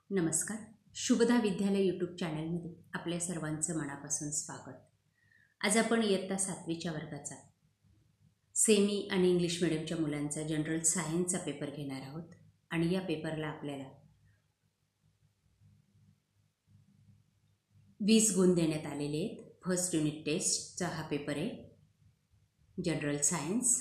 नमस्कार. शुभदा विद्यालय यूट्यूब चॅनलमध्ये आपल्या सर्वांचं मनापासून स्वागत. आज आपण इयत्ता 7वीच्या वर्गाचा सेमी आणि इंग्लिश मिडियमच्या मुलांचा जनरल सायन्सचा पेपर घेणार आहोत आणि या पेपरला आपल्याला 20 गुण देण्यात आलेले आहेत. फर्स्ट युनिट टेस्टचा हा पेपर आहे, जनरल सायन्स.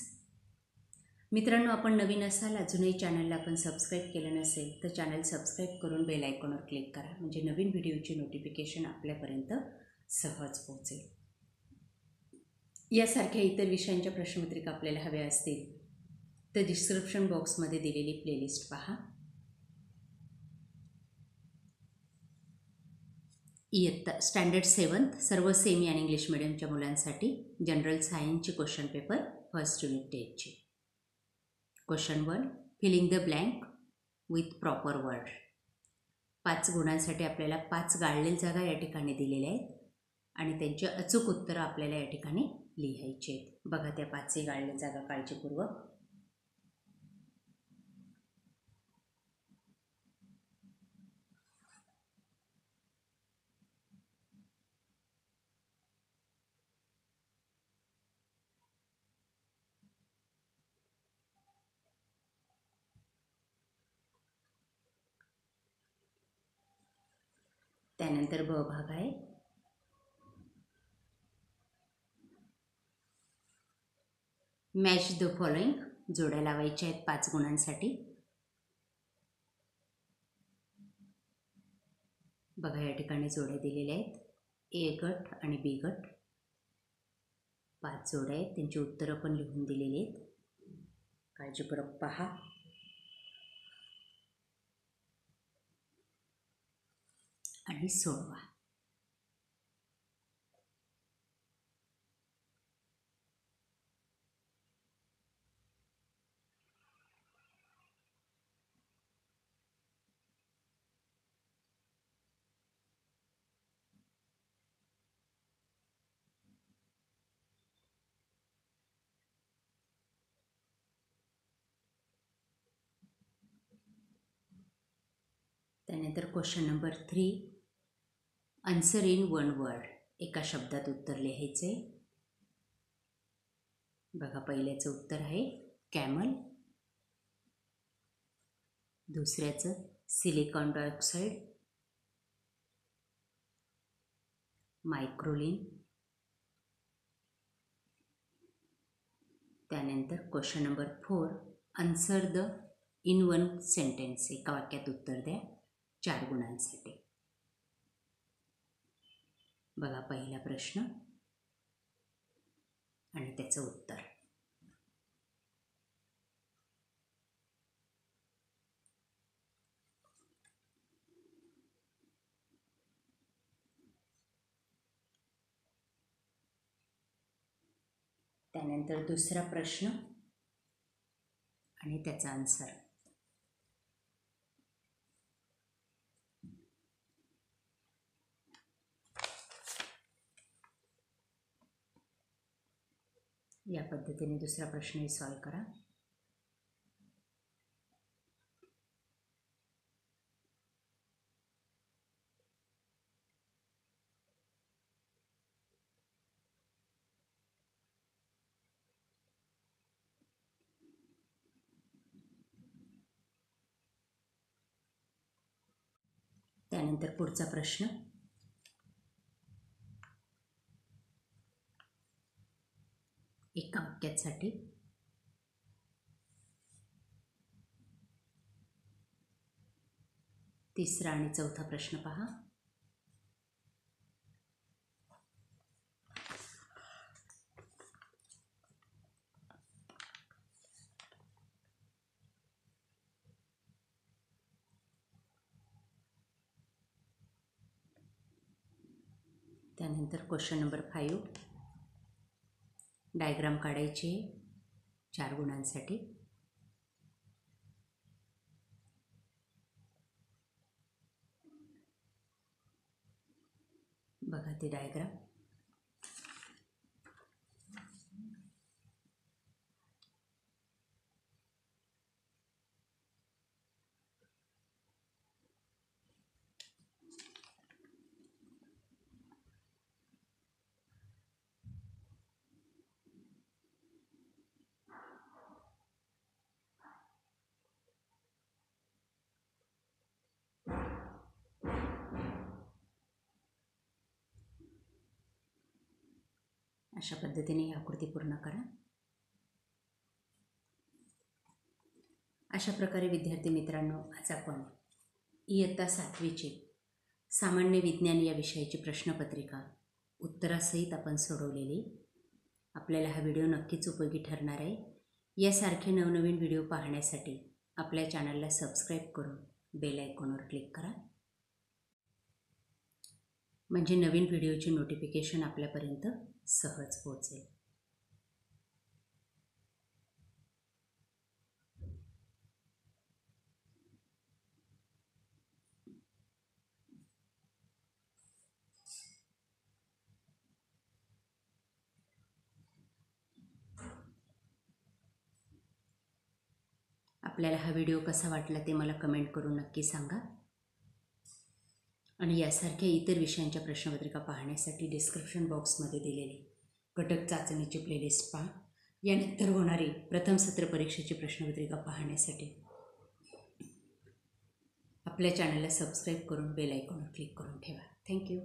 मित्रांनो, आपण नवीन असाल, अजूनही चॅनलला आपण सबस्क्राईब केलं नसेल तर चॅनल सबस्क्राईब करून बेल आयकॉनवर क्लिक करा, म्हणजे नवीन व्हिडिओची नोटिफिकेशन आपल्यापर्यंत सहज पोहोचेल. यासारख्या इतर विषयांच्या प्रश्नपत्रिका आपल्याला हव्या असतील तर डिस्क्रिप्शन बॉक्समध्ये दिलेली प्लेलिस्ट पहा. इयत्ता स्टँडर्ड 7 सर्व सेमी आणि इंग्लिश मिडियमच्या मुलांसाठी जनरल सायन्सची क्वेश्चन पेपर फर्स्ट युनिट टेस्टची. Question 1, filling the blank with proper word. 5 गुणांसाठी आपल्याला 5 गाळलेल्या जागा या ठिकाणी दिलेल्या आहेत आणि त्यांचे अचूक उत्तरं आपल्याला या ठिकाणी लिहायचे आहेत. बघा त्या 5ही गाळलेल्या जागा काळजीपूर्वक. त्यानंतर ब भाग आहे. Match the following. जोड्या लावायच्या आहेत 5 गुणांसाठी. बघा या ठिकाणी जोड्या दिलेल्या आहेत. ए गट आणि बी गट 5 जोड्या आहेत, त्यांची उत्तरं पण लिहून दिलेली आहेत. काळजीपूर्वक पहा. आणि सोडवा. त्यानंतर question number 3, answer in 1 word. एका शब्दात उत्तर लिहायचे. बघा पहिल्याचं उत्तर आहे कॅमल, दुसऱ्याचं सिलिकॉन डायऑक्साईड, मायक्रोलिन. त्यानंतर question number 4, answer the in 1 sentence. एका वाक्यात उत्तर द्या 4 गुणांसाठी. बघा पहिला प्रश्न आणि त्याचं उत्तर. त्यानंतर दुसरा प्रश्न आणि त्याचा आन्सर. या पद्धतीने दुसरा प्रश्नही सॉल्व करा. त्यानंतर पुढचा प्रश्न. एका वाक्यासाठी. तिसरा आणि चौथा प्रश्न पहा. त्यानंतर क्वेश्चन नंबर 5, डायग्राम काढायची 4 गुणांसाठी. बघा ते डायग्राम. अशा पद्धतीने ही आकृती पूर्ण करा. अशा प्रकारे विद्यार्थी मित्रांनो, आज आपण इयत्ता 7वीची सामान्य विज्ञान या विषयाची प्रश्नपत्रिका उत्तरासहित आपण सोडवलेली. आपल्याला हा व्हिडिओ नक्कीच उपयोगी ठरणार आहे. यासारखे नवनवीन व्हिडिओ पाहण्यासाठी आपल्या चॅनलला सबस्क्राईब करून बेल आयकॉनवर क्लिक करा, म्हणजे नवीन व्हिडिओची नोटिफिकेशन आपल्यापर्यंत सहज पोहोचेल. आपल्याला हा व्हिडिओ कसा वाटला ते मला कमेंट करून नक्की सांगा. आणि यासारख्या इतर विषयांच्या प्रश्नपत्रिका पाहण्यासाठी डिस्क्रिप्शन बॉक्समध्ये दिलेली घटक चाचणीची प्लेलिस्ट पहा. यानंतर होणारी प्रथम सत्र परीक्षेची प्रश्नपत्रिका पाहण्यासाठी आपल्या चॅनलला सबस्क्राईब करून बेल आयकॉनवर क्लिक करून ठेवा. थँक्यू.